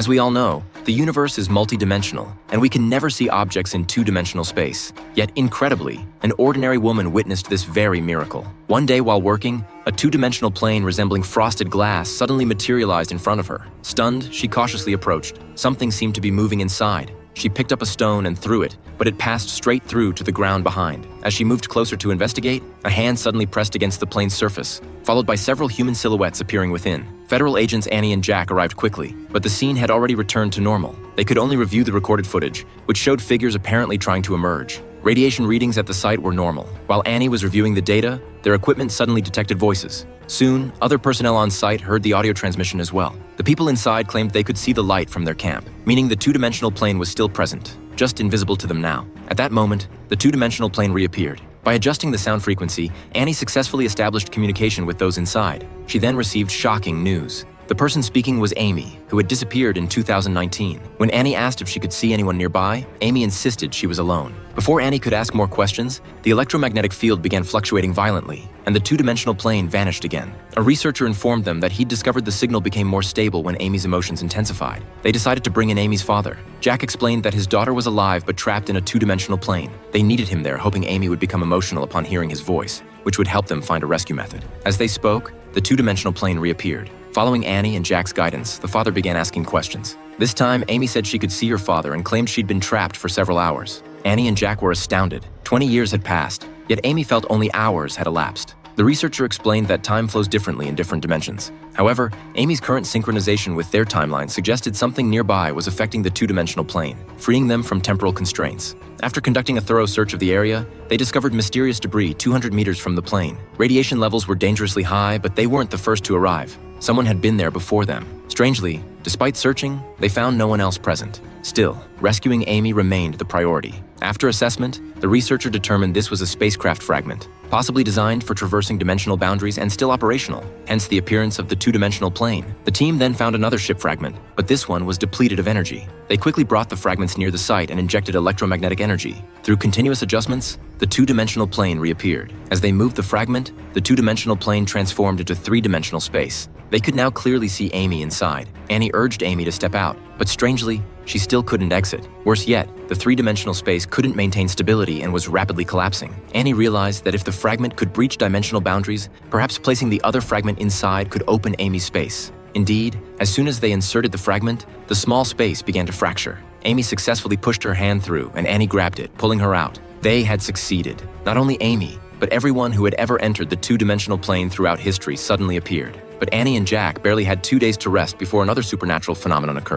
As we all know, the universe is multidimensional, and we can never see objects in two-dimensional space. Yet, incredibly, an ordinary woman witnessed this very miracle. One day while working, a two-dimensional plane resembling frosted glass suddenly materialized in front of her. Stunned, she cautiously approached. Something seemed to be moving inside. She picked up a stone and threw it, but it passed straight through to the ground behind. As she moved closer to investigate, a hand suddenly pressed against the plane's surface, followed by several human silhouettes appearing within. Federal agents Annie and Jack arrived quickly, but the scene had already returned to normal. They could only review the recorded footage, which showed figures apparently trying to emerge. Radiation readings at the site were normal. While Annie was reviewing the data, their equipment suddenly detected voices. Soon, other personnel on site heard the audio transmission as well. The people inside claimed they could see the light from their camp, meaning the two-dimensional plane was still present, just invisible to them now. At that moment, the two-dimensional plane reappeared. By adjusting the sound frequency, Annie successfully established communication with those inside. She then received shocking news. The person speaking was Amy, who had disappeared in 2019. When Annie asked if she could see anyone nearby, Amy insisted she was alone. Before Annie could ask more questions, the electromagnetic field began fluctuating violently, and the two-dimensional plane vanished again. A researcher informed them that he'd discovered the signal became more stable when Amy's emotions intensified. They decided to bring in Amy's father. Jack explained that his daughter was alive but trapped in a two-dimensional plane. They needed him there, hoping Amy would become emotional upon hearing his voice, which would help them find a rescue method. As they spoke, the two-dimensional plane reappeared. Following Annie and Jack's guidance, the father began asking questions. This time, Amy said she could see her father and claimed she'd been trapped for several hours. Annie and Jack were astounded. 20 years had passed, yet Amy felt only hours had elapsed. The researcher explained that time flows differently in different dimensions. However, Amy's current synchronization with their timeline suggested something nearby was affecting the two-dimensional plane, freeing them from temporal constraints. After conducting a thorough search of the area, they discovered mysterious debris 200 meters from the plane. Radiation levels were dangerously high, but they weren't the first to arrive. Someone had been there before them. Strangely, despite searching, they found no one else present. Still, rescuing Amy remained the priority. After assessment, the researcher determined this was a spacecraft fragment, possibly designed for traversing dimensional boundaries and still operational, hence the appearance of the two-dimensional plane. The team then found another ship fragment, but this one was depleted of energy. They quickly brought the fragments near the site and injected electromagnetic energy. Through continuous adjustments, the two-dimensional plane reappeared. As they moved the fragment, the two-dimensional plane transformed into three-dimensional space. They could now clearly see Amy inside. Annie urged Amy to step out, but strangely, she still couldn't exit. Worse yet, the three-dimensional space couldn't maintain stability and was rapidly collapsing. Annie realized that if the fragment could breach dimensional boundaries, perhaps placing the other fragment inside could open Amy's space. Indeed, as soon as they inserted the fragment, the small space began to fracture. Amy successfully pushed her hand through, and Annie grabbed it, pulling her out. They had succeeded. Not only Amy, but everyone who had ever entered the two-dimensional plane throughout history suddenly appeared. But Annie and Jack barely had 2 days to rest before another supernatural phenomenon occurred.